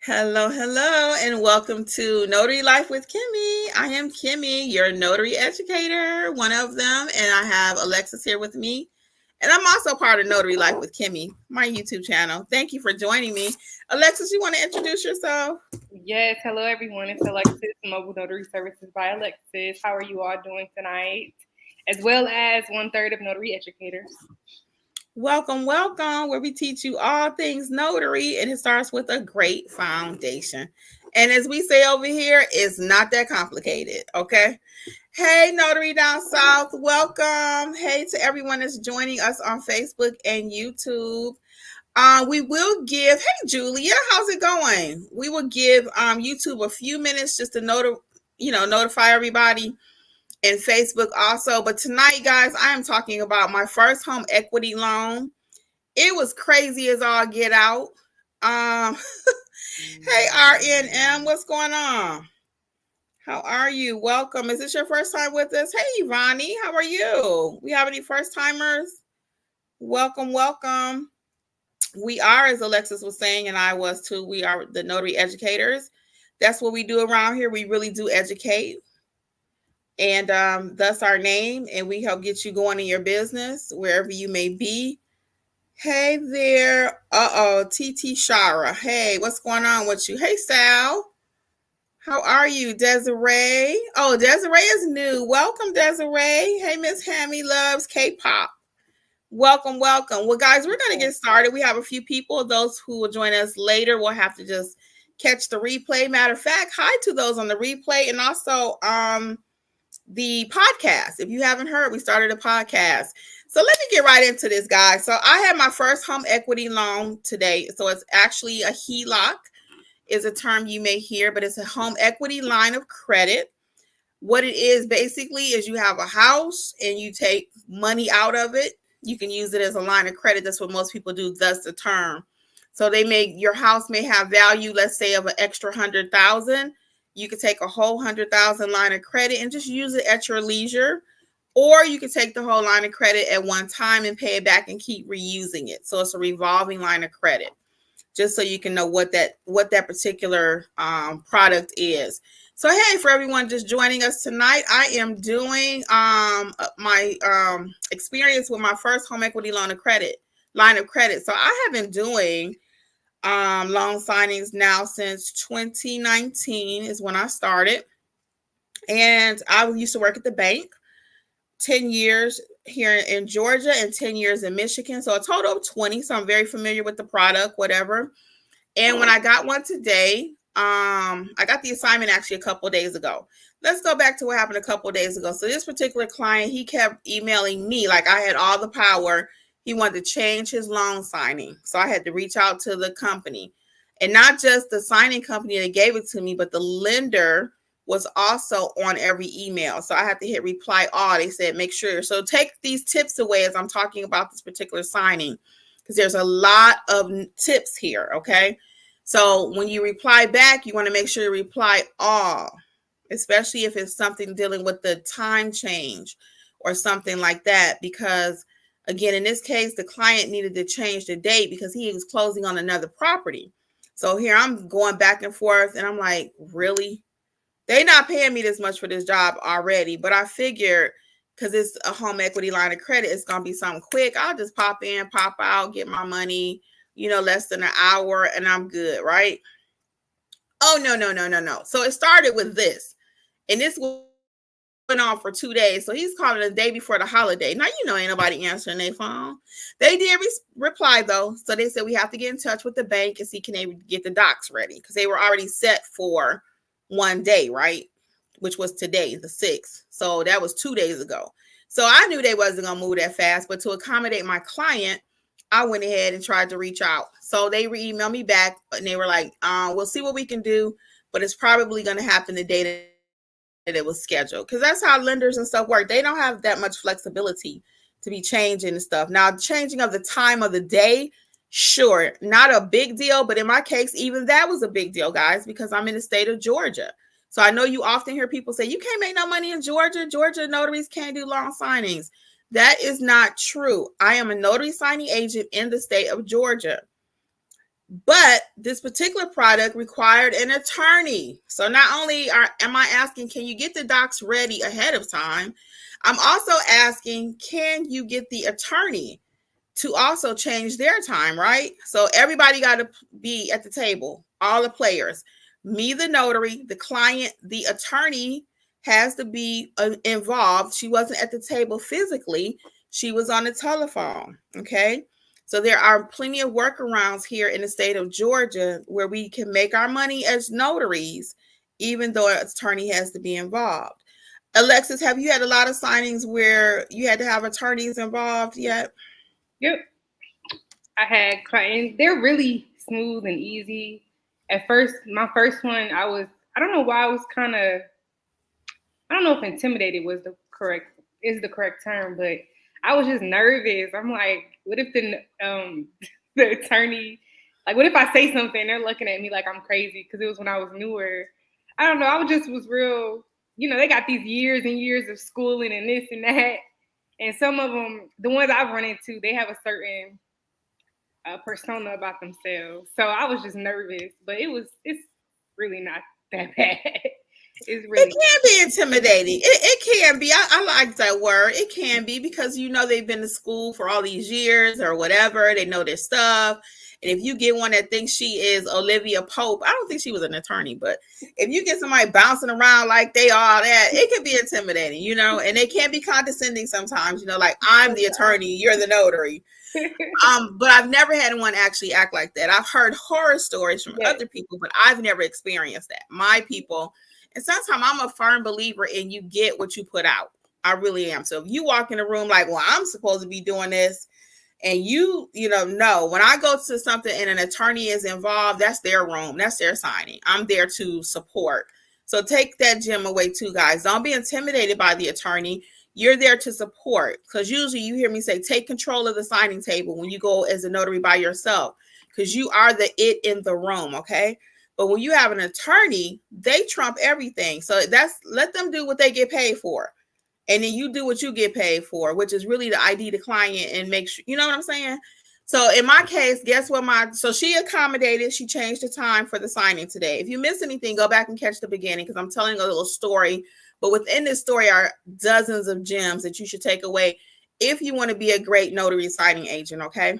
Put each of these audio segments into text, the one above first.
Hello, hello, and welcome to Notary Life with Kimmy. I am Kimmy, your notary educator, one of them, and I have Alexis here with me. And I'm also part of Notary Life with Kimmy, my YouTube channel. Thank you for joining me. Alexis, you want to introduce yourself? Yes, hello everyone. It's Alexis, Mobile Notary Services by Alexis. How are you all doing tonight? As well as one third of Notary Educators. Welcome, welcome, where we teach you all things notary, and it starts with a great foundation. And as we say over here, it's not that complicated, okay? Hey, Notary Down South, welcome. Hey to everyone that's joining us on Facebook and YouTube. We will give, hey, Julia, how's it going? We will give YouTube a few minutes just to notify everybody, and Facebook also. But tonight, guys, I am talking about my first home equity loan. It was crazy as all get out. Um, hey, RNM, what's going on? How are you? Welcome. Is this your first time with us? Hey, Ivani, how are you? We have any first timers? Welcome, welcome. We are, as Alexis was saying, and I was too, we are the notary educators. That's what we do around here. We really do educate. And thus our name. And we help get you going in your business, wherever you may be. Hey there. TT Shara. Hey, what's going on with you? Hey, Sal. How are you, Desiree? Oh, Desiree is new. Welcome, Desiree. Hey, Miss Hammy loves K-pop. Welcome, welcome. Well, guys, we're going to get started. We have a few people. Those who will join us later will have to just catch the replay. Matter of fact, hi to those on the replay and also the podcast. If you haven't heard, we started a podcast. So let me get right into this, guys. So I had my first home equity loan today. So it's actually a HELOC is a term you may hear, but it's a home equity line of credit. What it is basically is you have a house and you take money out of it. You can use it as a line of credit. That's what most people do, thus the term. So your house may have value, let's say, of an extra 100,000. You could take a whole 100,000 line of credit and just use it at your leisure. Or you could take the whole line of credit at one time and pay it back and keep reusing it. So it's a revolving line of credit, just so you can know what that particular product is. So hey, for everyone just joining us tonight, I am doing my experience with my first home equity line of credit. So I have been doing loan signings now since 2019 is when I started, and I used to work at the bank 10 years here in Georgia and 10 years in Michigan, so a total of 20. So I'm very familiar with the product, whatever. And when I got one today, I got the assignment actually a couple of days ago. Let's go back to what happened a couple of days ago. So this particular client, he kept emailing me like I had all the power. He wanted to change his loan signing. So I had to reach out to the company. And not just the signing company that gave it to me, but the lender was also on every email. So I had to hit reply all. They said, make sure. So take these tips away as I'm talking about this particular signing, because there's a lot of tips here, okay? So when you reply back, you want to make sure you reply all, especially if it's something dealing with the time change or something like that. Because again, in this case, the client needed to change the date because he was closing on another property. So here I'm going back and forth and I'm like, really? They're not paying me this much for this job already, but I figured because it's a home equity line of credit, it's going to be something quick. I'll just pop in, pop out, get my money, less than an hour, and I'm good, right? Oh, no. So it started with this, and this went on for 2 days. So he's calling the day before the holiday. Now, ain't nobody answering their phone. They did reply, though. So they said we have to get in touch with the bank and see can they get the docs ready, because they were already set for one day, right? Which was today, the 6th. So that was 2 days ago. So I knew they wasn't going to move that fast, but to accommodate my client, I went ahead and tried to reach out. So they emailed me back and they were like, we'll see what we can do, but it's probably going to happen the day that it was scheduled. Because that's how lenders and stuff work. They don't have that much flexibility to be changing and stuff. Now, changing of the time of the day, sure, not a big deal. But in my case, even that was a big deal, guys, because I'm in the state of Georgia. So I know you often hear people say, you can't make no money in Georgia. Georgia notaries can't do loan signings. That is not true. I am a notary signing agent in the state of Georgia. But this particular product required an attorney. So not only am I asking, can you get the docs ready ahead of time? I'm also asking, can you get the attorney to also change their time, right? So everybody got to be at the table, all the players. Me, the notary, the client, the attorney has to be involved. She wasn't at the table physically, she was on the telephone, okay? So there are plenty of workarounds here in the state of Georgia where we can make our money as notaries, even though an attorney has to be involved. Alexis, have you had a lot of signings where you had to have attorneys involved yet? Yep. I had clients. They're really smooth and easy. At first, my first one, I don't know why I was kind of, I don't know if intimidated is the correct term, but I was just nervous. I'm like, what if the attorney, like, what if I say something, they're looking at me like I'm crazy, because it was when I was newer. I don't know. Was real, they got these years and years of schooling and this and that. And some of them, the ones I've run into, they have a certain persona about themselves. So I was just nervous, but it's really not that bad. It's really, it can be intimidating. It can be. I like that word. It can be, because they've been to school for all these years or whatever. They know their stuff. And if you get one that thinks she is Olivia Pope, I don't think she was an attorney, but if you get somebody bouncing around like they are that, it can be intimidating, and they can be condescending sometimes, like, I'm the attorney, you're the notary. But I've never had one actually act like that. I've heard horror stories from other people, but I've never experienced that. My people, and sometimes I'm a firm believer in you get what you put out. I really am. So if you walk in a room like, well, I'm supposed to be doing this, and no, when I go to something and an attorney is involved, that's their room. That's their signing. I'm there to support. So take that gem away too, guys. Don't be intimidated by the attorney. You're there to support, because usually you hear me say, take control of the signing table when you go as a notary by yourself, because you are the it in the room, okay? But when you have an attorney, they trump everything. So let them do what they get paid for. And then you do what you get paid for, which is really to ID the client and make sure, you know what I'm saying? So in my case, guess what? So she accommodated, she changed the time for the signing today. If you miss anything, go back and catch the beginning, because I'm telling a little story. But within this story are dozens of gems that you should take away if you want to be a great notary signing agent, okay?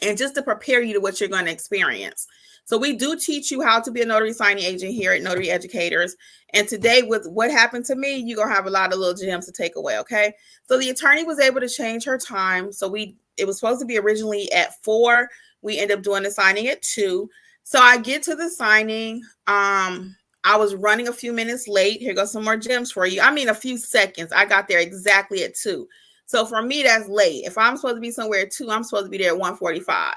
And just to prepare you to what you're going to experience. So we do teach you how to be a notary signing agent here at Notary Educators. And today, with what happened to me, you're going to have a lot of little gems to take away, okay? So the attorney was able to change her time. So it was supposed to be originally at 4. We ended up doing the signing at 2. So I get to the signing. I was running a few minutes late. Here goes some more gems for you. I mean, a few seconds. I got there exactly at 2. So for me, that's late. If I'm supposed to be somewhere at 2, I'm supposed to be there at 1:45.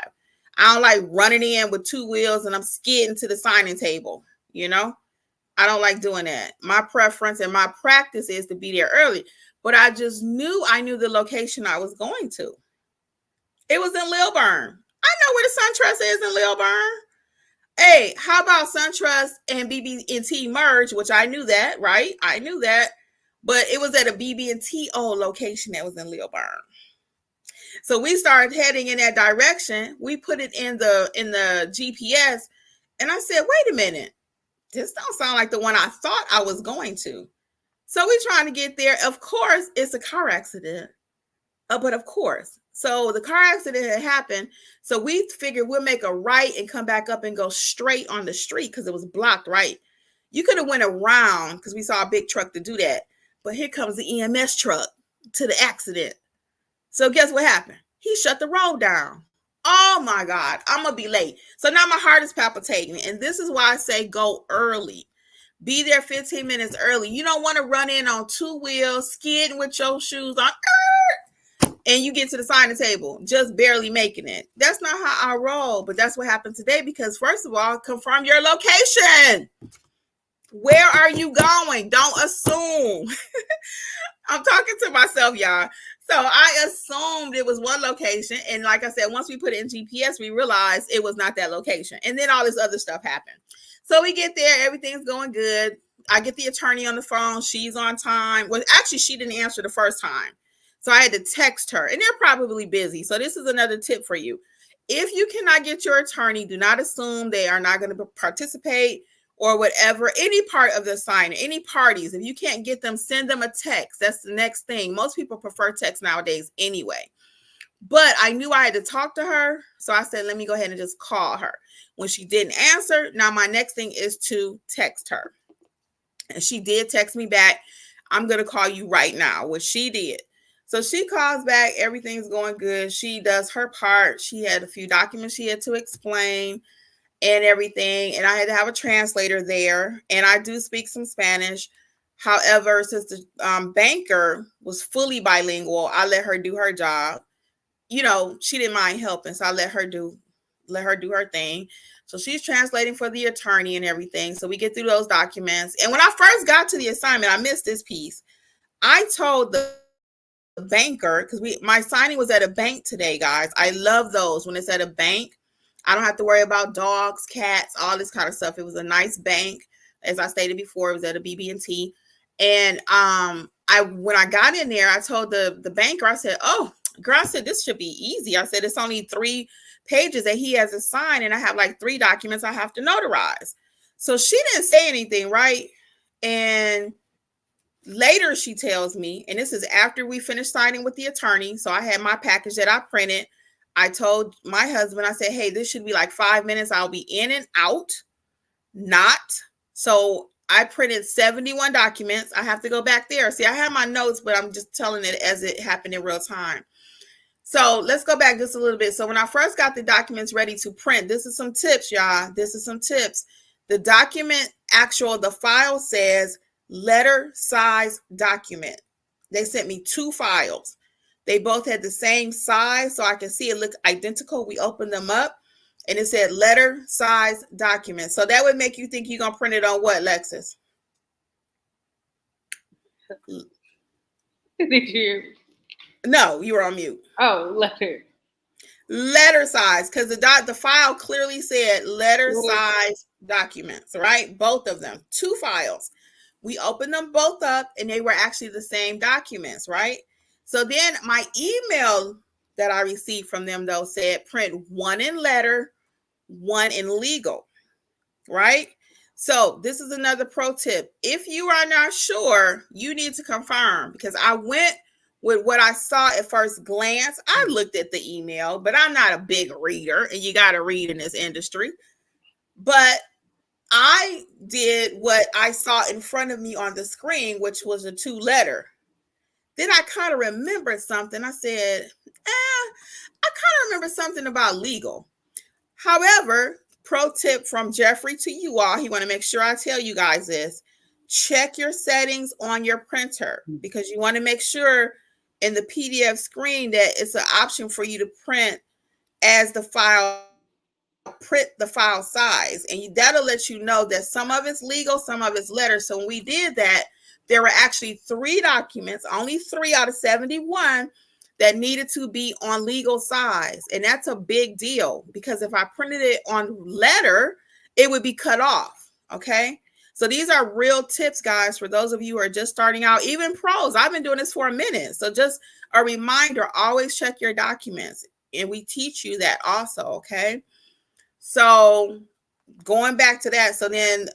I don't like running in with 2 wheels and I'm skidding to the signing table. I don't like doing that. My preference and my practice is to be there early. But I knew the location I was going to. It was in Lilburn. I know where the SunTrust is in Lilburn. Hey, how about SunTrust and BB&T merge, which I knew that, right? I knew that. But it was at a BB&T old location that was in Lilburn. So we started heading in that direction. We put it in the GPS, and I said, wait a minute, this don't sound like the one I thought I was going to. So we're trying to get there. Of course, it's a car accident. But of course. So the car accident had happened. So we figured we'll make a right and come back up and go straight on the street, because it was blocked, right? You could have went around, because we saw a big truck to do that. But here comes the EMS truck to the accident. So guess what happened? He shut the road down. Oh my God, I'm going to be late. So now my heart is palpitating. And this is why I say go early. Be there 15 minutes early. You don't want to run in on 2 wheels, skidding with your shoes on, and you get to the signing table, just barely making it. That's not how I roll, but that's what happened today, because first of all, confirm your location. Where are you going? Don't assume. I'm talking to myself, y'all. So I assumed it was one location. And like I said, once we put it in GPS, we realized it was not that location. And then all this other stuff happened. So we get there. Everything's going good. I get the attorney on the phone. She's on time. Well, actually, she didn't answer the first time. So I had to text her. And they're probably busy. So this is another tip for you. If you cannot get your attorney, do not assume they are not going to participate or whatever, any part of the signing, any parties. If you can't get them, send them a text. That's the next thing. Most people prefer text nowadays anyway. But I knew I had to talk to her. So I said, let me go ahead and just call her. When she didn't answer, now my next thing is to text her. And she did text me back, I'm going to call you right now, which she did. So she calls back. Everything's going good. She does her part. She had a few documents she had to explain and everything. And I had to have a translator there. And I do speak some Spanish. However, since the banker was fully bilingual, I let her do her job. You know, she didn't mind helping. So I let her do her thing. So she's translating for the attorney and everything. So we get through those documents. And when I first got to the assignment, I missed this piece. I told the banker, because my signing was at a bank today, guys. I love those when it's at a bank. I don't have to worry about dogs, cats, all this kind of stuff. It was a nice bank. As I stated before, it was at a BB&T. And when I got in there, I told the banker, I said, oh, girl, I said, this should be easy. I said, it's only 3 pages that he has assigned, and I have like 3 documents I have to notarize. So she didn't say anything, right? And later she tells me, and this is after we finished signing with the attorney. So I had my package that I printed. I told my husband, I said, hey, this should be like 5 minutes. I'll be in and out. Not. So I printed 71 documents. I have to go back there. See, I have my notes, but I'm just telling it as it happened in real time. So let's go back just a little bit. So when I first got the documents ready to print, this is some tips, y'all. This is some tips. The document, the file says letter size document. They sent me 2 files. They both had the same size, so I can see it looked identical. We opened them up, and it said letter size document. So that would make you think you're going to print it on what, Lexus? Did you? No, you were on mute. Oh, letter size, because the file clearly said letter size documents, right? Both of them, 2 files. We opened them both up, and they were actually the same documents, right? So then my email that I received from them, though, said print 1 in letter, 1 in legal, right? So this is another pro tip. If you are not sure, you need to confirm, because I went with what I saw at first glance. I looked at the email, but I'm not a big reader, and you got to read in this industry. But I did what I saw in front of me on the screen, which was a 2-letter. Then I kind of remembered something. I said, I kind of remember something about legal. However, pro tip from Jeffrey to you all, he want to make sure I tell you guys this. Check your settings on your printer, because you want to make sure in the PDF screen that it's an option for you to print as the file, print the file size. And that'll let you know that some of it's legal, some of it's letter. So when we did that, there were actually 3 documents, only 3 out of 71 that needed to be on legal size. And that's a big deal, because if I printed it on letter, it would be cut off. Okay. So these are real tips, guys, for those of you who are just starting out, even pros. I've been doing this for a minute. So just a reminder, always check your documents. And we teach you that also. Okay. So going back to that. So then,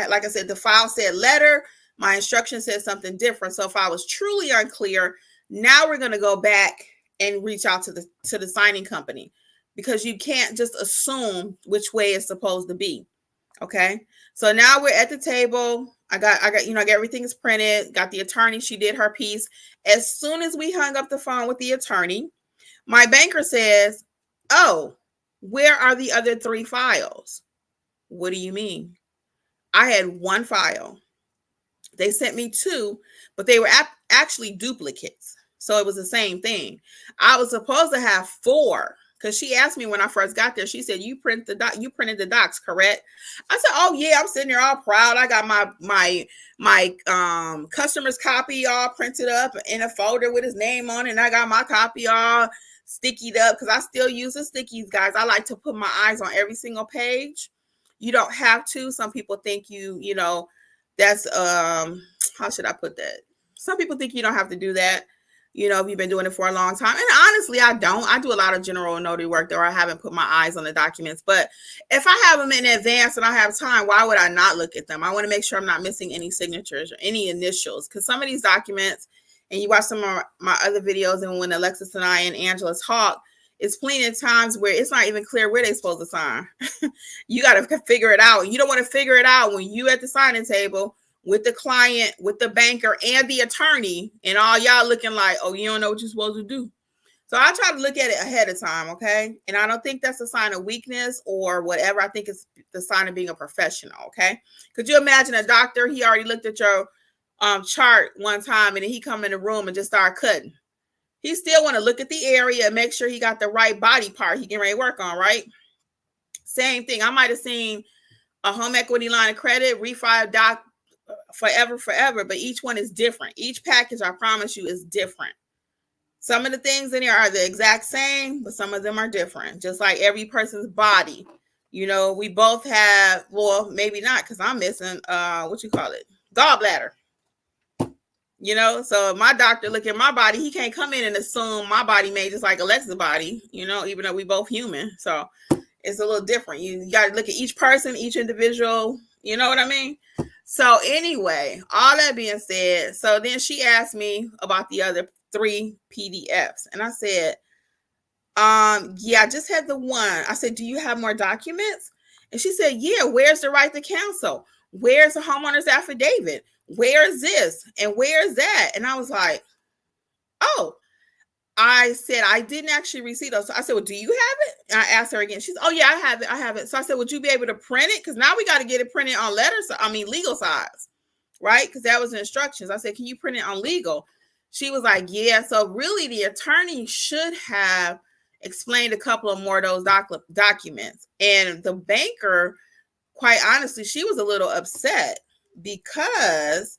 like I said, the file said letter. My instruction said something different. So if I was truly unclear, now we're going to go back and reach out to the signing company, because you can't just assume which way it's supposed to be. Okay. So now we're at the table. I got, everything is printed. Got the attorney. She did her piece. As soon as we hung up the phone with the attorney, my banker says, oh, where are the other 3 files? What do you mean? I had 1 file. They sent me 2, but they were actually duplicates. So it was the same thing. I was supposed to have 4, because she asked me when I first got there. She said, you printed the docs, correct? I said, oh yeah, I'm sitting there all proud. I got my customer's copy all printed up in a folder with his name on it, and I got my copy all stickied up, because I still use the stickies, guys. I like to put my eyes on every single page. You don't have to. Some people think you know, that's how should I put that? Some people think you don't have to do that. you know, if you've been doing it for a long time. And honestly, I don't. I do a lot of general notary work, though I haven't put my eyes on the documents. But if I have them in advance and I have time, why would I not look at them? I want to make sure I'm not missing any signatures or any initials, because some of these documents, and you watch some of my other videos, and when Alexis and I and Angela talk, it's plenty of times where it's not even clear where they're supposed to sign. You got to figure it out. You don't want to figure it out when you at the signing table with the client, with the banker, and the attorney, and all y'all looking like, oh, you don't know what you're supposed to do. So I try to look at it ahead of time, okay? And I don't think that's a sign of weakness or whatever. I think it's the sign of being a professional, okay? Could you imagine a doctor, he already looked at your chart one time, and then he come in the room and just start cutting? He still want to look at the area and make sure he got the right body part he getting ready to work on, right? Same thing. I might have seen a home equity line of credit, refi doc, forever, but each one is different. Each package, I promise you, is different. Some of the things in here are the exact same, but some of them are different. Just like every person's body. You know, we both have, well, maybe not, because I'm missing gallbladder. You know, so if my doctor look at my body, he can't come in and assume my body made just like Alexa's body, you know, even though we both human. So it's a little different. You got to look at each person, each individual, you know what I mean? So anyway, all that being said, so then she asked me about the other 3 PDFs. And I said, yeah, I just had the one. I said, do you have more documents? And she said, yeah, where's the right to cancel? Where's the homeowner's affidavit? Where is this? And where is that? And I was like, oh, I said, I didn't actually receive those. So I said, well, do you have it? And I asked her again. She's, oh yeah, I have it. So I said, would you be able to print it? Because now we got to get it printed on legal size, right? Because that was the instructions. I said, can you print it on legal? She was like, yeah. So really the attorney should have explained a couple of more of those documents. And the banker, quite honestly, she was a little upset because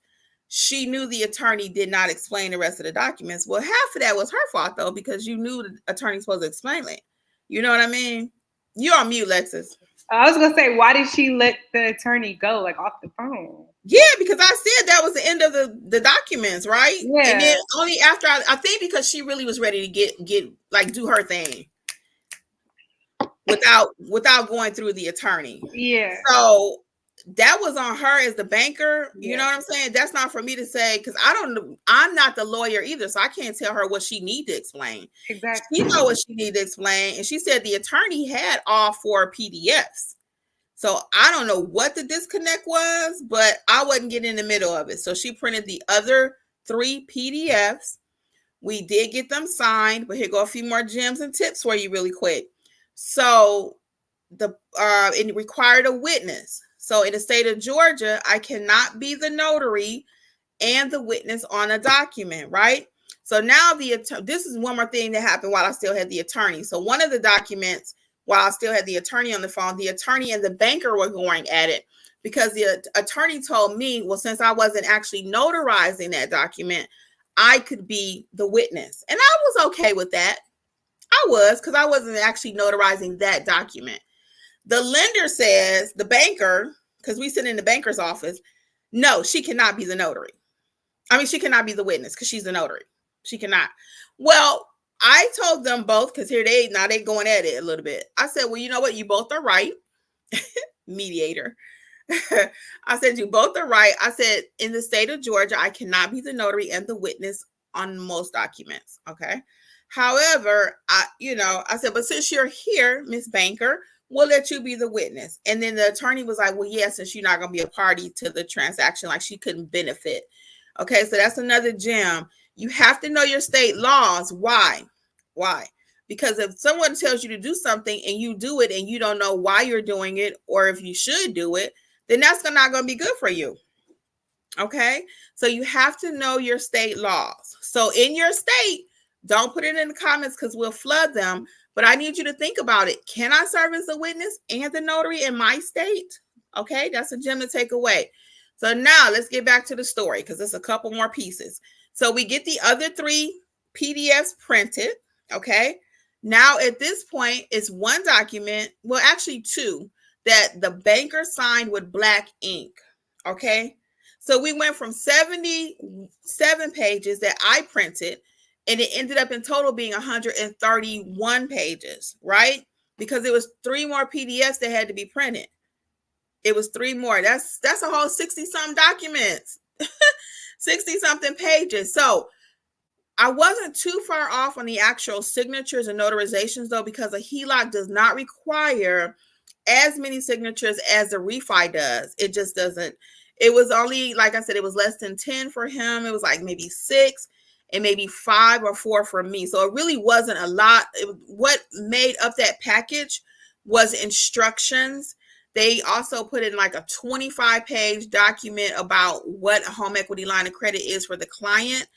she knew the attorney did not explain the rest of the documents. Well, half of that was her fault, though, because you knew the attorney's supposed to explain it. You know what I mean? You're on mute, Lexus. I was going to say, why did she let the attorney go, like, off the phone? Yeah, because I said that was the end of the documents, right? Yeah. And then only after, I think because she really was ready to get like, do her thing without going through the attorney. Yeah. So that was on her as the banker. You know what I'm saying? That's not for me to say, because I'm not the lawyer either, so I can't tell her what she need to explain. Exactly. She know what she need to explain, and she said the attorney had all 4 PDFs. So I don't know what the disconnect was, but I wasn't getting in the middle of it. So she printed the other 3 PDFs. We did get them signed, but here go a few more gems and tips for you really quick. So it required a witness. So in the state of Georgia, I cannot be the notary and the witness on a document, right? So now this is one more thing that happened while I still had the attorney. So one of the documents, while I still had the attorney on the phone, the attorney and the banker were going at it because the attorney told me, well, since I wasn't actually notarizing that document, I could be the witness. And I was okay with that. I was, because I wasn't actually notarizing that document. The lender says, the banker, because we sit in the banker's office, no, she cannot be the notary. I mean, she cannot be the witness because she's the notary. She cannot. Well, I told them both, because here they going at it a little bit. I said, well, you know what? You both are right. Mediator. I said, you both are right. I said, in the state of Georgia, I cannot be the notary and the witness on most documents. Okay. However, I said, but since you're here, Miss Banker, we'll let you be the witness. And then the attorney was like, well, yes, since you're not going to be a party to the transaction, like she couldn't benefit. Okay, so that's another gem. You have to know your state laws. Why? Because if someone tells you to do something and you do it and you don't know why you're doing it, or if you should do it, then that's not going to be good for you. Okay, so you have to know your state laws. So in your state, don't put it in the comments because we'll flood them. But I need you to think about it. Can I serve as a witness and the notary in my state? Okay, that's a gem to take away. So now let's get back to the story because there's a couple more pieces. So we get the other 3 PDFs printed. Okay, now at this point, it's one document, well, actually 2, that the banker signed with black ink. Okay, so we went from 77 pages that I printed, And it ended up in total being 131 pages, right? Because it was 3 more PDFs that had to be printed. It was 3 more. That's a whole 60-something documents, 60-something pages. So I wasn't too far off on the actual signatures and notarizations, though, because a HELOC does not require as many signatures as a refi does. It just doesn't. It was only, like I said, it was less than 10 for him. It was like maybe 6 and maybe 5 or 4 for me. So it really wasn't a lot. What made up that package was instructions. They also put in like a 25-page document about what a home equity line of credit is for the client.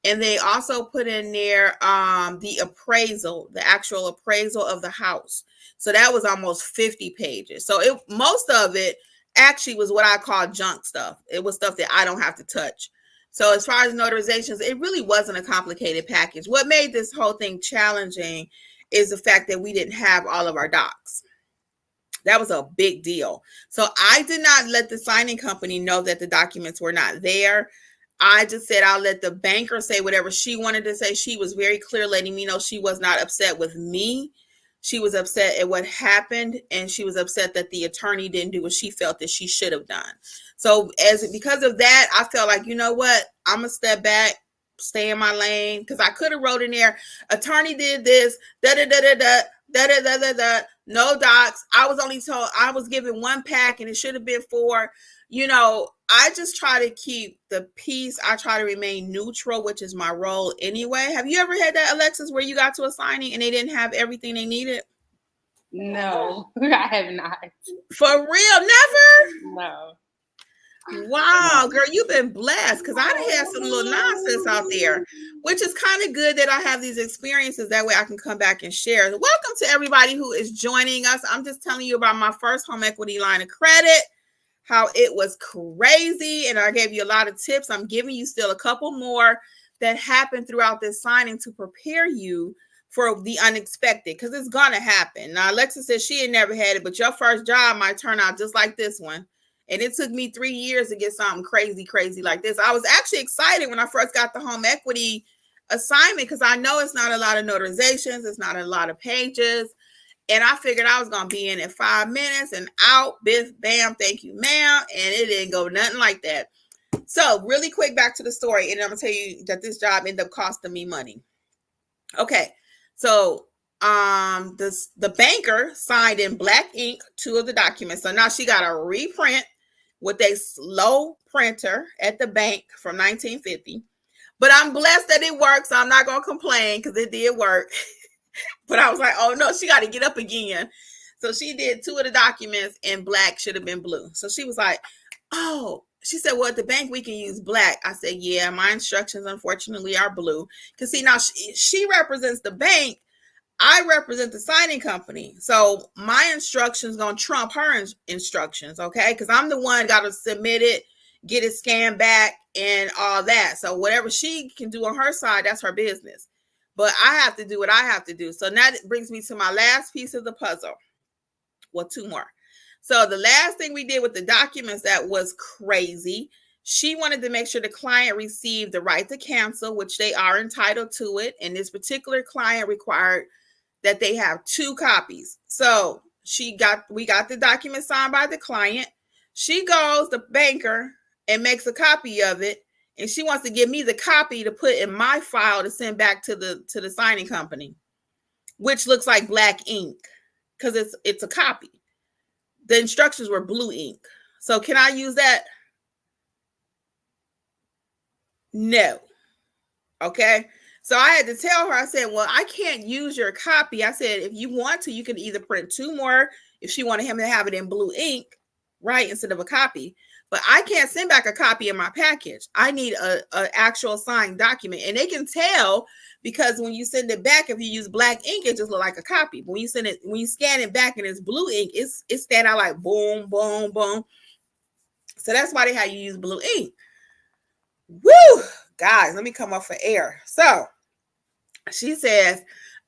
And they also put in there the appraisal, the actual appraisal of the house. So that was almost 50 pages. So most of it actually was what I call junk stuff. It was stuff that I don't have to touch. So as far as notarizations, it really wasn't a complicated package. What made this whole thing challenging is the fact that we didn't have all of our docs. That was a big deal. So I did not let the signing company know that the documents were not there. I just said I'll let the banker say whatever she wanted to say. She was very clear, letting me know she was not upset with me. She was upset at what happened, and she was upset that the attorney didn't do what she felt that she should have done. So because of that, I felt like, you know what, I'm going to step back, stay in my lane, because I could have wrote in there, attorney did this, da-da-da-da-da, da-da-da-da-da, no docs. I was only told, I was given 1 pack, and it should have been 4. You know, I just try to keep the peace. I try to remain neutral, which is my role anyway. Have you ever had that, Alexis, where you got to a signing and they didn't have everything they needed? No, I have not. For real? Never? No. Wow, girl, you've been blessed, because I done had some little nonsense out there, which is kind of good that I have these experiences. That way I can come back and share. Welcome to everybody who is joining us. I'm just telling you about my first home equity line of credit, how it was crazy, and I gave you a lot of tips. I'm giving you still a couple more that happened throughout this signing to prepare you for the unexpected, because it's gonna happen. Now, Alexa says she ain't never had it, but your first job might turn out just like this one. And it took me 3 years to get something crazy like this. I was actually excited when I first got the home equity assignment, because I know it's not a lot of notarizations, it's not a lot of pages. And I figured I was going to be in 5 minutes and out, biff, bam, thank you, ma'am. And it didn't go nothing like that. So really quick, back to the story. And I'm going to tell you that this job ended up costing me money. Okay. So the banker signed in black ink 2 of the documents. So now she got a reprint with a slow printer at the bank from 1950. But I'm blessed that it worked, so I'm not going to complain, because it did work. But I was like, oh no, she got to get up again. So she did 2 of the documents in black, should have been blue. So she was like, oh, she said, well, at the bank we can use black. I said, yeah, my instructions unfortunately are blue. Because see, now she represents the bank. I represent the signing company. So my instructions going to trump her instructions, okay? Because I'm the one got to submit it, get it scanned back, and all that. So whatever she can do on her side, that's her business. But I have to do what I have to do. So now that brings me to my last piece of the puzzle. Well, 2 more. So the last thing we did with the documents that was crazy, she wanted to make sure the client received the right to cancel, which they are entitled to it. And this particular client required that they have 2 copies. So we got the document signed by the client. She goes, the banker, and makes a copy of it. And she wants to give me the copy to put in my file to send back to the signing company, which looks like black ink, because it's a copy. The instructions were blue ink. So can I use that? No. Okay. So I had to tell her, I said, well, I can't use your copy. I said, if you want to, you can either print 2 more if she wanted him to have it in blue ink, right, instead of a copy. But I can't send back a copy in my package. I need a actual signed document. And they can tell, because when you send it back, if you use black ink, it just look like a copy. But when you scan it back and it's blue ink, it stand out like boom, boom, boom. So that's why they have you use blue ink. Woo! Guys, let me come up for air. So she says,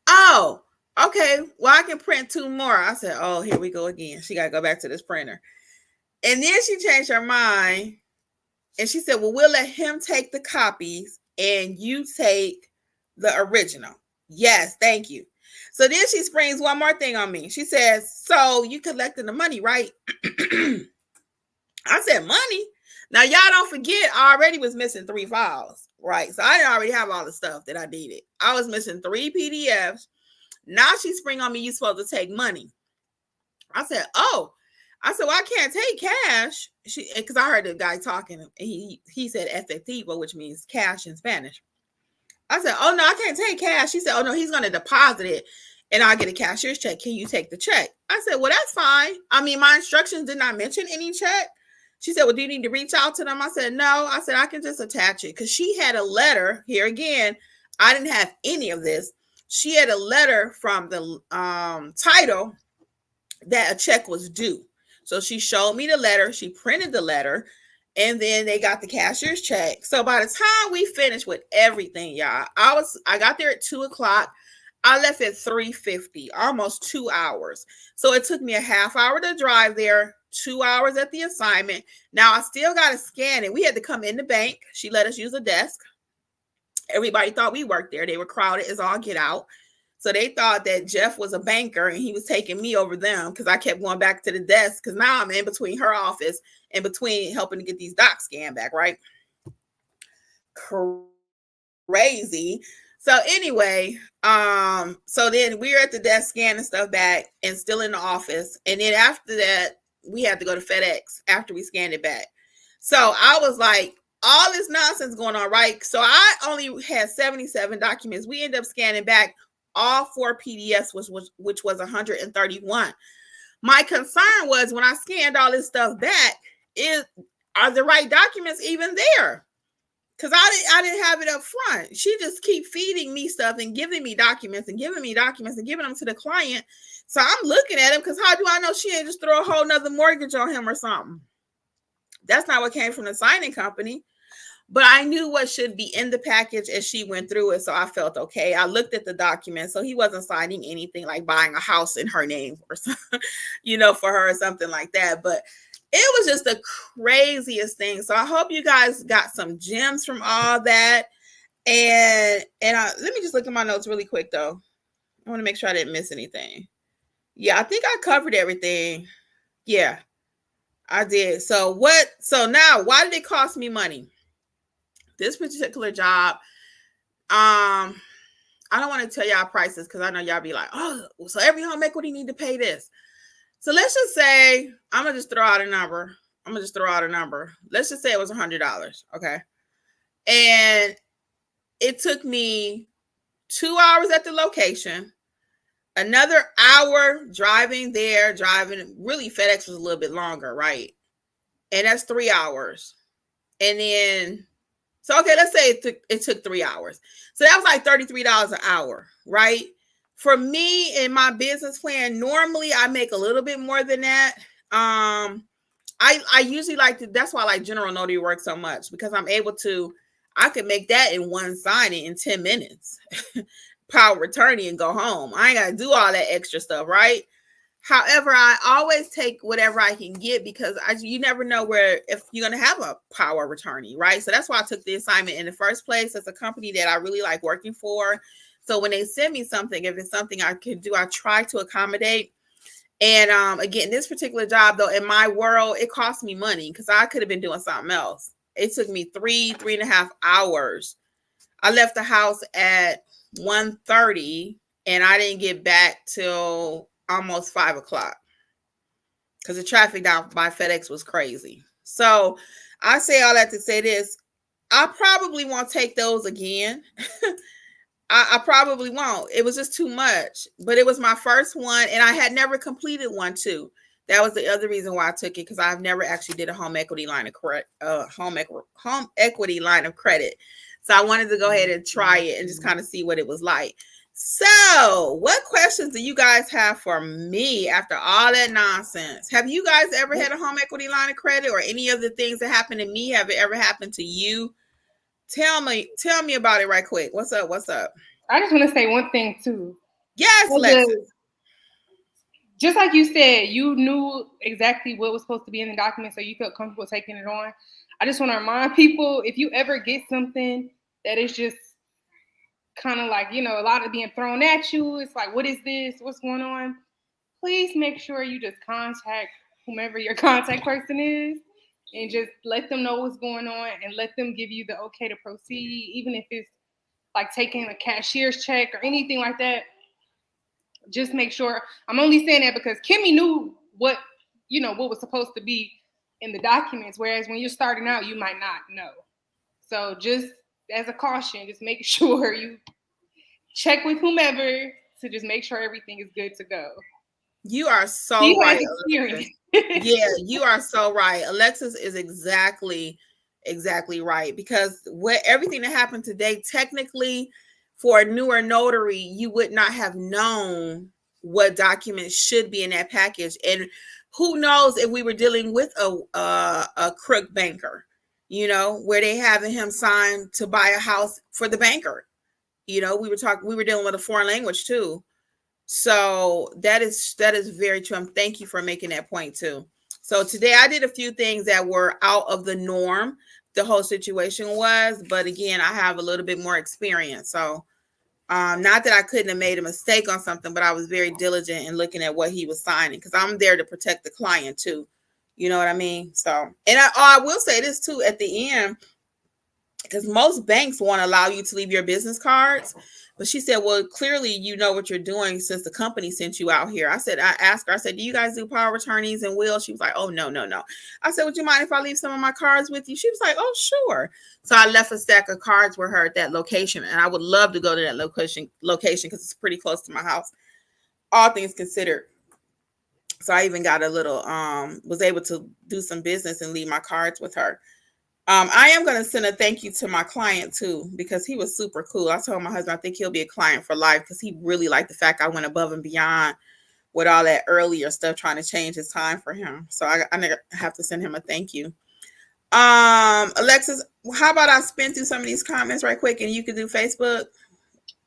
oh, okay, well, I can print 2 more. I said, oh, here we go again. She got to go back to this printer. And then she changed her mind. And she said, well, we'll let him take the copies and you take The original. Yes, thank you. So then she springs one more thing on me. She says, so you collecting the money, right? I said, money? Now, y'all don't forget, I already was missing 3 files, right? So I already have all the stuff that I needed. I was missing 3 PDFs. Now she spring on me, you supposed to take money. I said, oh. I said, well, I can't take cash. Because I heard the guy talking, and he said efectivo, which means cash in Spanish. I said, oh, no, I can't take cash. She said, oh, no, he's going to deposit it, and I'll get a cashier's check. Can you take the check? I said, well, that's fine. I mean, my instructions did not mention any check. She said, well, do you need to reach out to them? I said, no. I said, I can just attach it. Because she had a letter. Here again, I didn't have any of this. She had a letter from the title that a check was due. So she showed me the letter. She printed the letter. And then they got the cashier's check. So by the time we finished with everything, y'all, I got there at 2:00. I left at 3:50, almost 2 hours. So it took me a half hour to drive there, 2 hours at the assignment. Now I still got to scan it. We had to come in the bank. She let us use a desk. Everybody thought we worked there. They were crowded as all get out. So they thought that Jeff was a banker and he was taking me over them because I kept going back to the desk because now I'm in between her office and between helping to get these docs scanned back, right? Crazy. So anyway, so then we were at the desk scanning stuff back and still in the office. And then after that, we had to go to FedEx after we scanned it back. So I was like, all this nonsense going on, right? So I only had 77 documents. We ended up scanning back all 4 PDFs, which was 131. My concern was when I scanned all this stuff back, are the right documents even there? Because I didn't have it up front. She just keep feeding me stuff and giving me documents and giving me documents and giving them to the client. So I'm looking at him because how do I know she ain't just throw a whole nother mortgage on him or something? That's not what came from the signing company. But I knew what should be in the package as she went through it. So I felt okay. I looked at the document. So he wasn't signing anything like buying a house in her name or something, for her or something like that. But it was just the craziest thing. So I hope you guys got some gems from all that. And let me just look at my notes really quick, though. I want to make sure I didn't miss anything. Yeah, I think I covered everything. Yeah, I did. So now, why did it cost me money? This particular job, I don't want to tell y'all prices because I know y'all be like, oh, so every home equity need to pay this. So let's just say, I'm going to just throw out a number. Let's just say it was $100. Okay. And it took me 2 hours at the location, another hour driving there, really FedEx was a little bit longer, right? And that's 3 hours. And then, so, okay, let's say it took 3 hours. So that was like $33 an hour, right? For me in my business plan, normally I make a little bit more than that. I usually that's why I like General Notary Work so much because I could make that in one signing in 10 minutes. Power of attorney and go home. I ain't got to do all that extra stuff, right? However, I always take whatever I can get because you never know if you're going to have a power of attorney, right? So that's why I took the assignment in the first place. It's a company that I really like working for. So when they send me something, if it's something I can do, I try to accommodate. And again, this particular job, though, in my world, it cost me money because I could have been doing something else. It took me 3.5 hours. I left the house at 1:30 and I didn't get back till almost 5 o'clock because the traffic down by FedEx was crazy. So I say all that to say this. I probably won't take those again. I probably won't. It was just too much. But it was my first one, and I had never completed one too. That was the other reason why I took it because I've never actually did a home equity line of credit. Home equity line of credit. So I wanted to go ahead and try it and just kind of see what it was like. So, what questions do you guys have for me after all that nonsense? Have you guys ever had a home equity line of credit or any of the things that happened to me? Have it ever happened to you? Tell me about it right quick. What's up? I just want to say one thing too. Yes, Lexus. Just like you said, you knew exactly what was supposed to be in the document, so you felt comfortable taking it on. I just want to remind people, if you ever get something that is just kind of like, a lot of being thrown at you. It's like, what is this? What's going on? Please make sure you just contact whomever your contact person is and just let them know what's going on and let them give you the okay to proceed, even if it's like taking a cashier's check or anything like that. Just make sure. I'm only saying that because Kimmy knew what was supposed to be in the documents, whereas when you're starting out, you might not know. So just as a caution, just make sure you check with whomever to just make sure everything is good to go. You are so right, Alexis. Yeah, you are so right. Alexis is exactly right, because everything that happened today, technically, for a newer notary, you would not have known what documents should be in that package, and who knows if we were dealing with a crook banker, where they having him sign to buy a house for the banker. We were dealing with a foreign language too. So that is very true. Thank you for making that point too. So today I did a few things that were out of the norm. The whole situation was, but again, I have a little bit more experience. So not that I couldn't have made a mistake on something, but I was very diligent in looking at what he was signing, because I'm there to protect the client too. You know what I mean? So, and I will say this too at the end, because most banks won't allow you to leave your business cards. But she said, well, clearly you know what you're doing since the company sent you out here. I asked her, I said, do you guys do power of attorneys and wills? She was like, oh, no. I said, would you mind if I leave some of my cards with you? She was like, oh, sure. So I left a stack of cards with her at that location. And I would love to go to that location because it's pretty close to my house, all things considered. So I even got a little, was able to do some business and leave my cards with her. I am going to send a thank you to my client too, because he was super cool. I told my husband I think he'll be a client for life, because he really liked the fact I went above and beyond with all that earlier stuff, trying to change his time for him. So I have to send him a thank you. Alexis, how about I spin through some of these comments right quick, and you can do Facebook?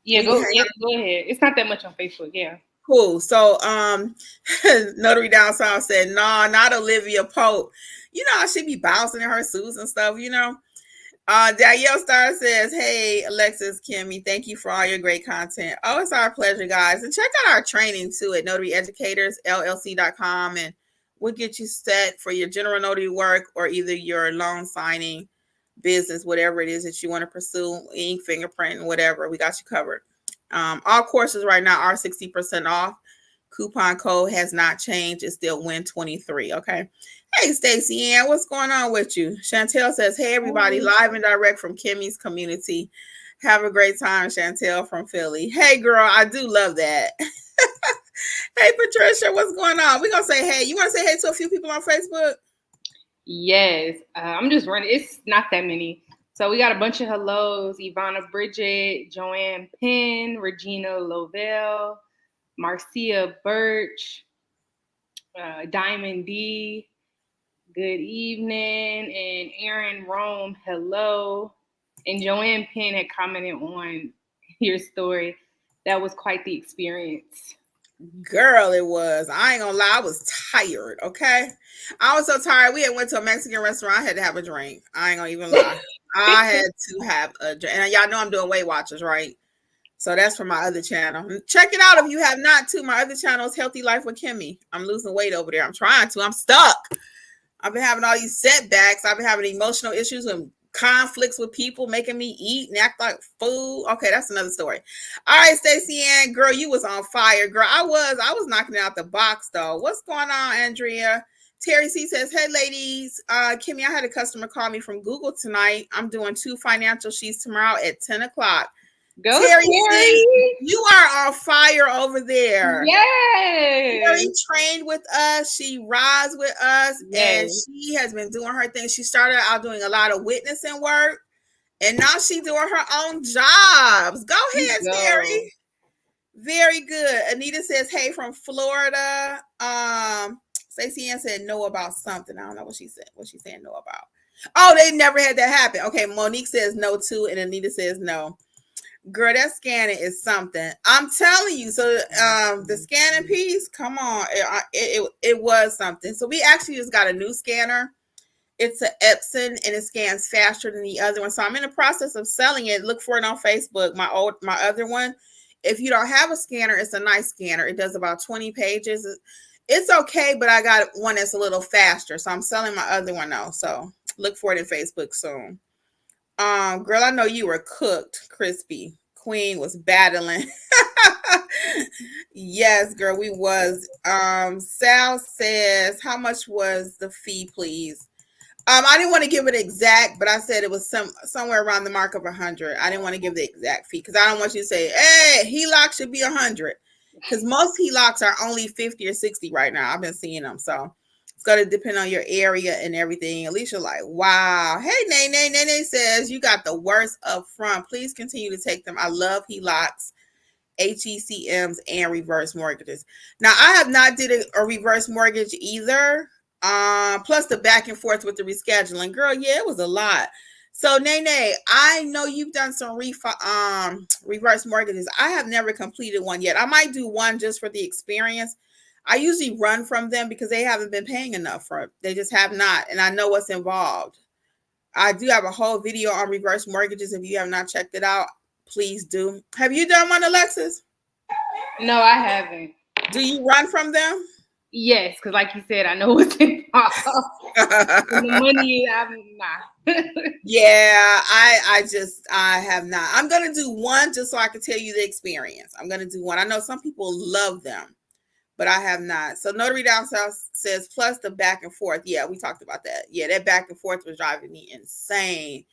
Yeah, go ahead. It's not that much on Facebook. Yeah. Cool. So Notary Down South said, no, not Olivia Pope. She be bouncing in her suits and stuff, Danielle Star says, hey, Alexis, Kimmy, thank you for all your great content. Oh, it's our pleasure, guys. And check out our training too at notaryeducatorsllc.com, and we'll get you set for your general notary work or either your loan signing business, whatever it is that you want to pursue, ink, fingerprint, whatever. We got you covered. All courses right now are 60% off. Coupon code has not changed. It's still WIN23. Okay. Hey, Stacey Ann, what's going on with you? Chantel says, hey, everybody, live and direct from Kimmy's community. Have a great time, Chantel from Philly. Hey, girl, I do love that. Hey, Patricia, what's going on? We're going to say hey. You want to say hey to a few people on Facebook? Yes. I'm just running. It's not that many. So we got a bunch of hellos: Ivana Bridget, Joanne Penn, Regina Lovell, Marcia Birch, Diamond D, good evening, and Aaron Rome, hello. And Joanne Penn had commented on your story. That was quite the experience. Girl, it was. I ain't gonna lie, I was tired, okay? I was so tired. We had went to a Mexican restaurant. I had to have a drink. I ain't gonna even lie. I had to have a drink. And y'all know I'm doing Weight Watchers, right? So that's for my other channel. Check it out if you have not too. My other channel is Healthy Life with Kimmy. I'm losing weight over there. I'm trying to. I'm stuck. I've been having all these setbacks. I've been having emotional issues and conflicts with people making me eat and act like food. Okay, that's another story. All right, Stacey Ann, girl, you was on fire, girl. I was knocking it out the box though. What's going on, Andrea? Terry C says, hey ladies, Kimmy, I had a customer call me from Google tonight. I'm doing 2 financial sheets tomorrow at 10 o'clock. Go, Terry. You are on fire over there. Yes. Terry trained with us. She rides with us. Yes. And she has been doing her thing. She started out doing a lot of witnessing work, and now she's doing her own jobs. Go ahead, Terry. Very good. Anita says, hey, from Florida. Stacey Ann said no about something. I don't know what she said. What she's saying no about. Oh, they never had that happen. Okay, Monique says no too, and Anita says no. Girl, that scanning is something. I'm telling you. So the scanning piece, come on. It was something. So we actually just got a new scanner, It's an Epson and it scans faster than the other one. So I'm in the process of selling it. Look for it on Facebook. My other one. If you don't have a scanner, it's a nice scanner. It does about 20 pages. It's okay, but I got one that's a little faster. So I'm selling my other one now. So look for it in Facebook soon. Girl, I know you were cooked, crispy. Queen was battling. Yes, girl, we was. Sal says, how much was the fee, please? I didn't want to give it exact, but I said it was somewhere around the mark of 100. I didn't want to give the exact fee because I don't want you to say, "Hey, HELOC should be 100," because most HELOCs are only 50 or 60 right now. I've been seeing them, so it's going to depend on your area and everything. Alicia, like, wow. Hey, Nene says you got the worst up front. Please continue to take them. I love HELOCs. HECMs and reverse mortgages. Now I have not did a reverse mortgage either. Plus the back and forth with the rescheduling. Girl, yeah, it was a lot. So Nene, I know you've done some reverse mortgages. I have never completed one yet. I might do one just for the experience. I usually run from them because they haven't been paying enough for it. They just have not. And I know what's involved. I do have a whole video on reverse mortgages. If you have not checked it out, please do. Have you done one, Alexis? No, I haven't. Do you run from them? Yes, because like you said, I know what's involved. The money, I'm not. Yeah, I have not. I'm gonna do one just so I can tell you the experience. I'm gonna do one. I know some people love them, but I have not. So Notary Down South says plus the back and forth. Yeah, we talked about that. Yeah, that back and forth was driving me insane.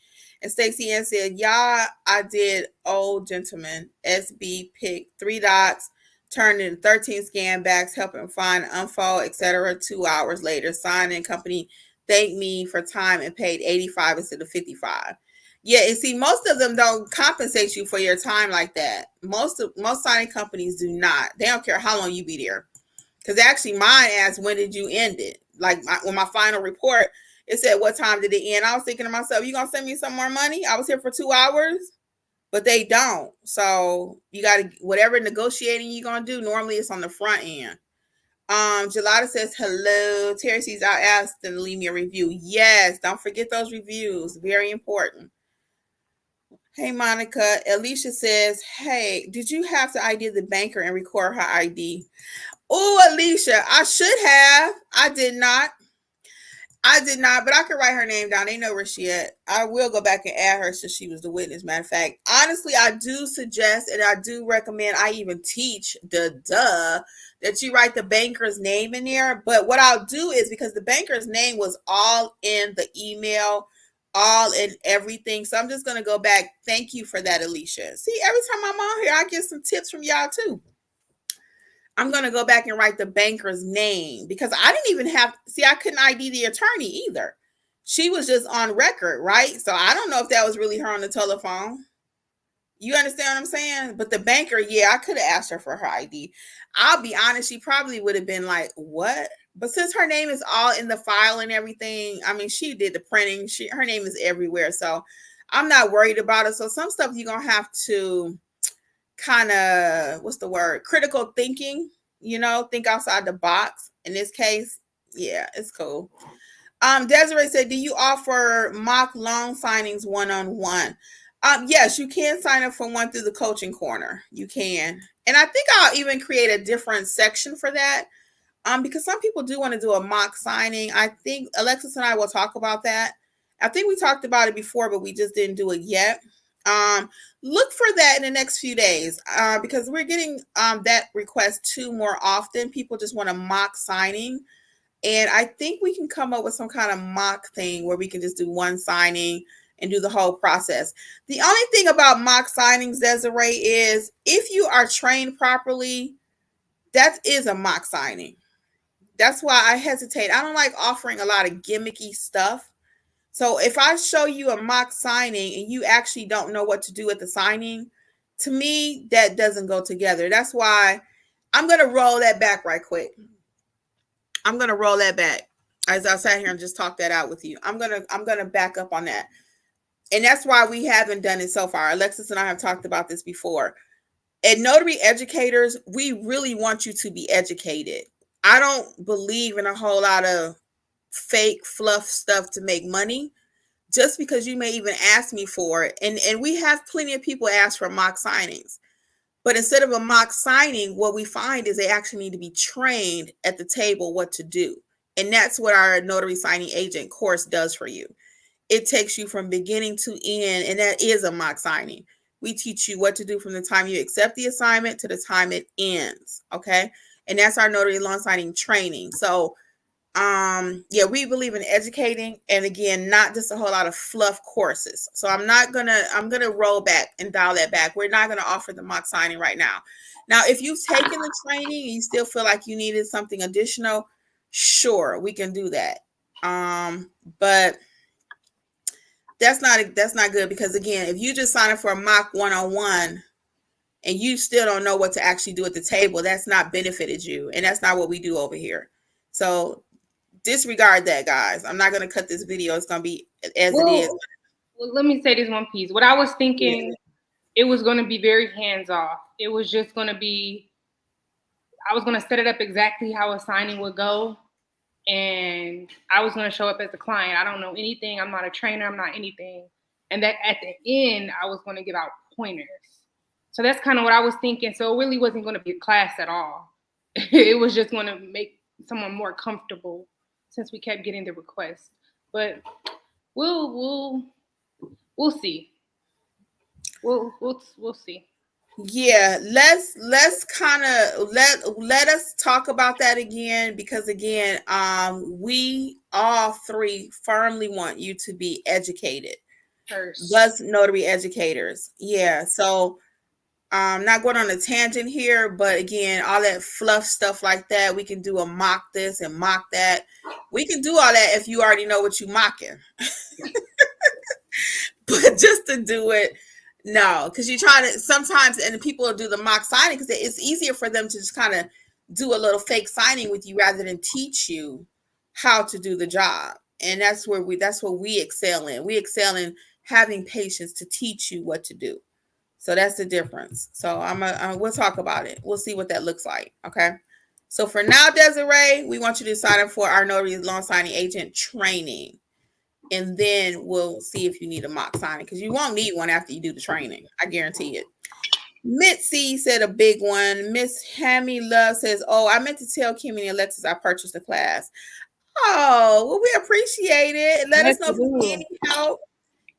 And Stacey Ann said, "Yeah, I did old gentleman SB pick 3 dots, turned in 13 scan backs, helping find unfold, etc. 2 hours later, signed and company thanked me for time and paid 85 instead of 55." Yeah, and see, most of them don't compensate you for your time like that. Most signing companies do not. They don't care how long you be there. Because actually, mine asked, when did you end it? Like when my final report, it said, what time did it end? I was thinking to myself, you gonna send me some more money? I was here for 2 hours, but they don't. So you got to, whatever negotiating you're gonna do, normally it's on the front end. Gelada says hello. Terry sees I asked and leave me a review. Yes, don't forget those reviews. Very important. Hey Monica. Alicia says, hey, did you have to ID the banker and record her ID? Oh, Alicia, I should have. I did not, but I could write her name down. They know where she at. I will go back and add her since she was the witness. Matter of fact, honestly, I do suggest and I do recommend, I even teach that you write the banker's name in there. But what I'll do is, because the banker's name was all in the email, all in everything. So I'm just going to go back. Thank you for that, Alicia. See, every time I'm on here, I get some tips from y'all too. I'm going to go back and write the banker's name because I didn't even have, see, I couldn't ID the attorney either. She was just on record, right? So I don't know if that was really her on the telephone. You understand what I'm saying? But the banker, yeah, I could have asked her for her ID. I'll be honest, she probably would have been like, what? But since her name is all in the file and everything, I mean, she did the printing. Her name is everywhere. So I'm not worried about it. So some stuff you're going to have to kind of, what's the word? Critical thinking, think outside the box. In this case, yeah, it's cool. Desiree said, do you offer mock loan signings one-on-one? Yes, you can sign up for one through the coaching corner. You can. And I think I'll even create a different section for that. Because some people do want to do a mock signing. I think Alexis and I will talk about that. I think we talked about it before, but we just didn't do it yet. Look for that in the next few days, because we're getting that request too more often. People just want a mock signing. And I think we can come up with some kind of mock thing where we can just do one signing and do the whole process. The only thing about mock signings, Desiree, is if you are trained properly, that is a mock signing. That's why I hesitate. I don't like offering a lot of gimmicky stuff. So if I show you a mock signing and you actually don't know what to do at the signing, to me, that doesn't go together. That's why I'm going to roll that back right quick. I'm going to roll that back. As I sat here and just talked that out with you, I'm going to back up on that. And that's why we haven't done it so far. Alexis and I have talked about this before. At Notary Educators, we really want you to be educated. I don't believe in a whole lot of fake fluff stuff to make money, just because you may even ask me for it. And we have plenty of people ask for mock signings. But instead of a mock signing, what we find is they actually need to be trained at the table what to do. And that's what our notary signing agent course does for you. It takes you from beginning to end, and that is a mock signing. We teach you what to do from the time you accept the assignment to the time it ends. Okay. And that's our notary loan signing training. So yeah, we believe in educating, and again, not just a whole lot of fluff courses. So I'm gonna roll back and dial that back. We're not gonna offer the mock signing right now. Now, if you've taken the training and you still feel like you needed something additional, sure, we can do that. But that's not good, because again, if you just sign up for a mock 101 and you still don't know what to actually do at the table, that's not benefited you, and that's not what we do over here. So disregard that, guys. I'm not going to cut this video. It's going to be as it is. Well, let me say this one piece. What I was thinking, it was going to be very hands off. It was just going to be, I was going to set it up exactly how a signing would go. And I was going to show up as the client. I don't know anything. I'm not a trainer. I'm not anything. And that at the end, I was going to give out pointers. So that's kind of what I was thinking. So it really wasn't going to be a class at all. It was just going to make someone more comfortable, since we kept getting the requests. But we'll see. We'll see. Yeah, let's kind of let us talk about that again, because again, we all three firmly want you to be educated. First. Us notary educators. Yeah. So not going on a tangent here, but again, all that fluff stuff like that, we can do a mock this and mock that. We can do all that if you already know what you're mocking. But just to do it, no, because you try to sometimes, and people will do the mock signing because it's easier for them to just kind of do a little fake signing with you rather than teach you how to do the job. And that's what we excel in. We excel in having patience to teach you what to do. So that's the difference. So we'll talk about it. We'll see what that looks like. Okay. So for now, Desiree, we want you to sign up for our notary loan signing agent training. And then we'll see if you need a mock signing, because you won't need one after you do the training. I guarantee it. Mitzi said a big one. Miss Hammy Love says, oh, I meant to tell Kimmy and Alexis I purchased the class. Oh, well, we appreciate it. Let us know if you need any help.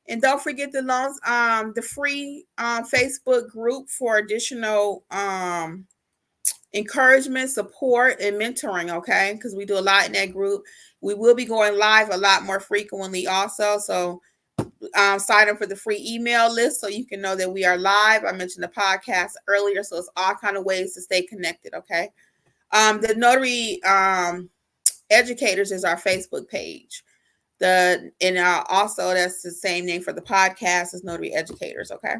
And don't forget the free Facebook group for additional encouragement, support, and mentoring, okay? Because we do a lot in that group. We will be going live a lot more frequently also. So sign up for the free email list so you can know that we are live. I mentioned the podcast earlier, so it's all kind of ways to stay connected, okay? The Notary Educators is our Facebook page. Also that's the same name for the podcast as Notary Educators, okay?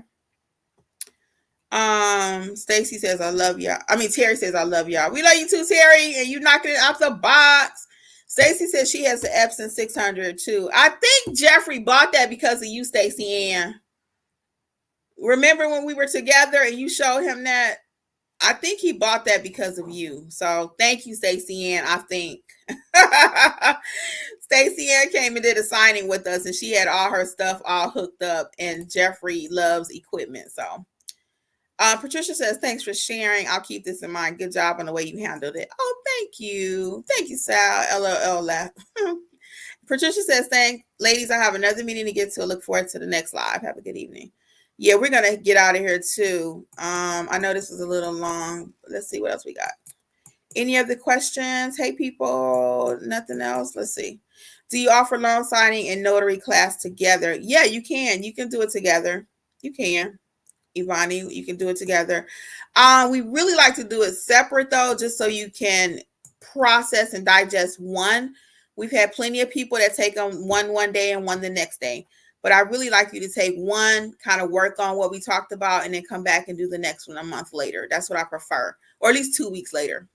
Stacy says I love y'all. Terry says I love y'all. We love you too, Terry, and you knocking it out the box. Stacy says she has the Epson 600 too. I think Jeffrey bought that because of you, Stacy Ann. Remember when we were together and you showed him that? I think he bought that because of you. So thank you, Stacy Ann. I think Stacy Ann came and did a signing with us, and she had all her stuff all hooked up. And Jeffrey loves equipment, so. Patricia says, thanks for sharing. I'll keep this in mind. Good job on the way you handled it. Oh, thank you. Thank you, Sal. LOL laugh. Patricia says, thanks. Ladies, I have another meeting to get to. Look forward to the next live. Have a good evening. Yeah, we're going to get out of here too. I know this is a little long. Let's see what else we got. Any other questions? Hey, people. Nothing else? Let's see. Do you offer loan signing and notary class together? Yeah, you can. You can do it together. You can. Ivani, you can do it together. We really like to do it separate though, just so you can process and digest one. We've had plenty of people that take them one day and one the next day. But I really like you to take one, kind of work on what we talked about, and then come back and do the next one a month later. That's what I prefer. Or at least 2 weeks later.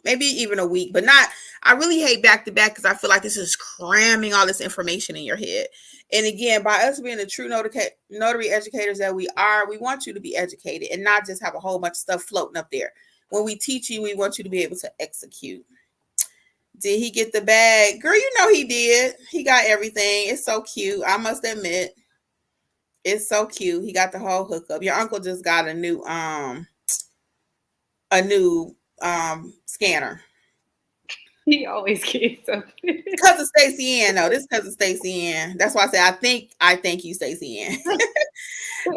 Maybe even a week, but not. I really hate back to back because I feel like it's just cramming all this information in your head. And again, by us being the true notary educators that we are, we want you to be educated and not just have a whole bunch of stuff floating up there. When we teach you, we want you to be able to execute. Did he get the bag? Girl, you know he did. He got everything. It's so cute. I must admit. It's so cute. He got the whole hookup. Your uncle just got a new scanner. He always gets something. Cousin Stacy Ann, though. This cousin Stacy Ann. That's why I say I think you Stacy Ann.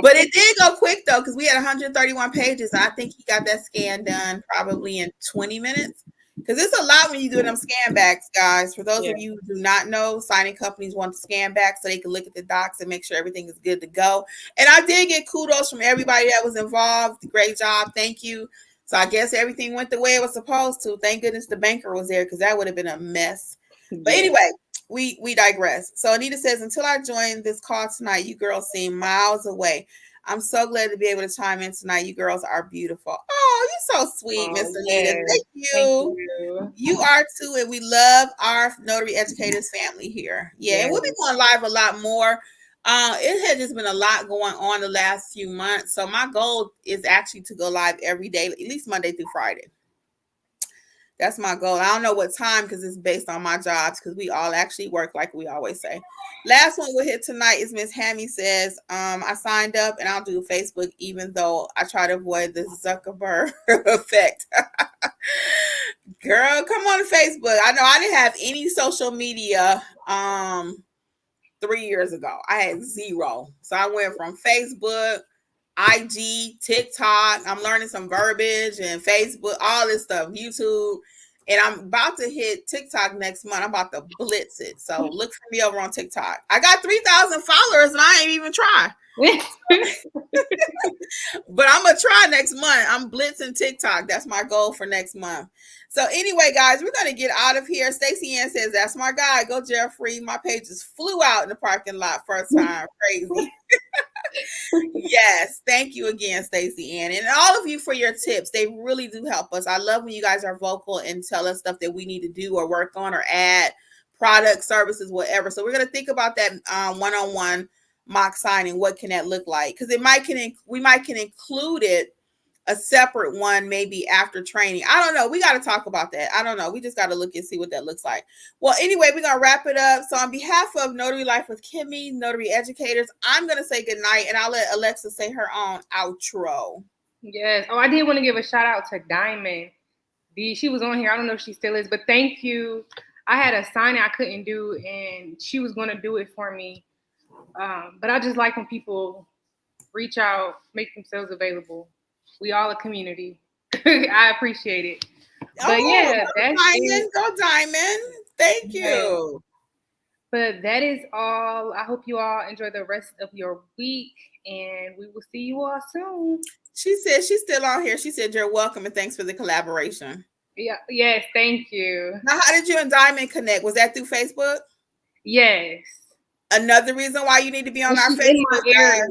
But it did go quick though, because we had 131 pages. And I think he got that scan done probably in 20 minutes. Because it's a lot when you do them scan backs, guys. For those of you who do not know, signing companies want to scan back so they can look at the docs and make sure everything is good to go. And I did get kudos from everybody that was involved. Great job. Thank you. So I guess everything went the way it was supposed to. Thank goodness the banker was there, because that would have been a mess. But anyway, we digress. So Anita says, until I joined this call tonight, you girls seem miles away. I'm so glad to be able to chime in tonight. You girls are beautiful. Oh, you're so sweet, Miss Anita. Thank you. Thank you. You are too, and we love our Notary Educators family here. Yeah, and we'll be going live a lot more. It had just been a lot going on the last few months. So my goal is actually to go live every day, at least Monday through Friday. That's my goal. I don't know what time, because it's based on my jobs, because we all actually work, like we always say. Last one we'll hit tonight is Miss Hammy says, I signed up and I'll do Facebook, even though I try to avoid the Zuckerberg effect. Girl, come on to Facebook. I know I didn't have any social media 3 years ago. I had zero. So I went from Facebook, IG, TikTok. I'm learning some verbiage and Facebook, all this stuff, YouTube. And I'm about to hit TikTok next month. I'm about to blitz it. So look for me over on TikTok. I got 3,000 followers and I ain't even try. But I'm going to try next month. I'm blitzing TikTok. That's my goal for next month. So anyway, guys, we're going to get out of here. Stacey Ann says, that's my guy. Go Jeffrey. My pages flew out in the parking lot first time. Crazy. Yes. Thank you again, Stacey Ann. And all of you for your tips. They really do help us. I love when you guys are vocal and tell us stuff that we need to do or work on or add products, services, whatever. So we're going to think about that one-on-one mock signing. What can that look like? Because we might can include it a separate one, maybe after training. I don't know. We got to talk about that. I don't know. We just got to look and see what that looks like. Well, anyway, we're going to wrap it up. So on behalf of Notary Life with Kimmy, Notary Educators, I'm going to say good night, and I'll let Alexa say her own outro. Yes. Oh, I did want to give a shout out to Diamond. She was on here. I don't know if she still is, but thank you. I had a signing I couldn't do, and she was going to do it for me. But I just like when people reach out, make themselves available. We all a community. I appreciate it. But yeah, that's Diamond. Go Diamond. Thank you. But that is all. I hope you all enjoy the rest of your week, and we will see you all soon. She said she's still on here. She said you're welcome and thanks for the collaboration. Yeah. Yes. Thank you. Now, how did you and Diamond connect? Was that through Facebook? Yes. Another reason why you need to be on our Facebook area.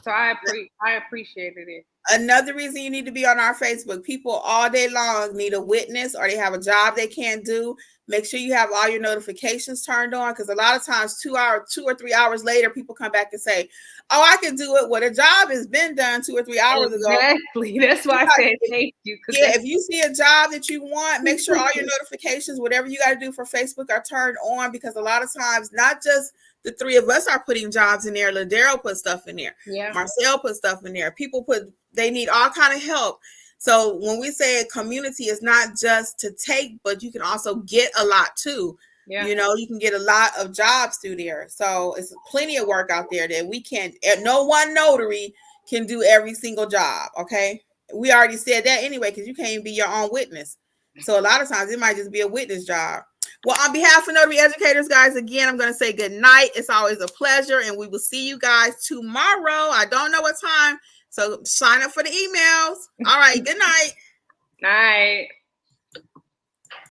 So I appreciated it. Another reason you need to be on our Facebook. People all day long need a witness, or they have a job they can't do. Make sure you have all your notifications turned on, because a lot of times 2 or 3 hours later, people come back and say, oh, I can do it. Well, the job has been done 2 or 3 hours ago. Exactly. That's why I said thank you. Yeah, if you see a job that you want, make sure all your notifications, whatever you got to do for Facebook, are turned on, because a lot of times, not just the three of us are putting jobs in there. Ladero put stuff in there. Yeah. Marcel put stuff in there. They need all kind of help. So when we say a community, it's not just to take, but you can also get a lot too. Yeah. You know, you can get a lot of jobs through there. So it's plenty of work out there that we can't, no one notary can do every single job. Okay. We already said that anyway, because you can't even be your own witness. So a lot of times it might just be a witness job. Well, on behalf of Notary Educators, guys, again, I'm going to say good night. It's always a pleasure, and we will see you guys tomorrow. I don't know what time, so sign up for the emails. All right, good night. Night.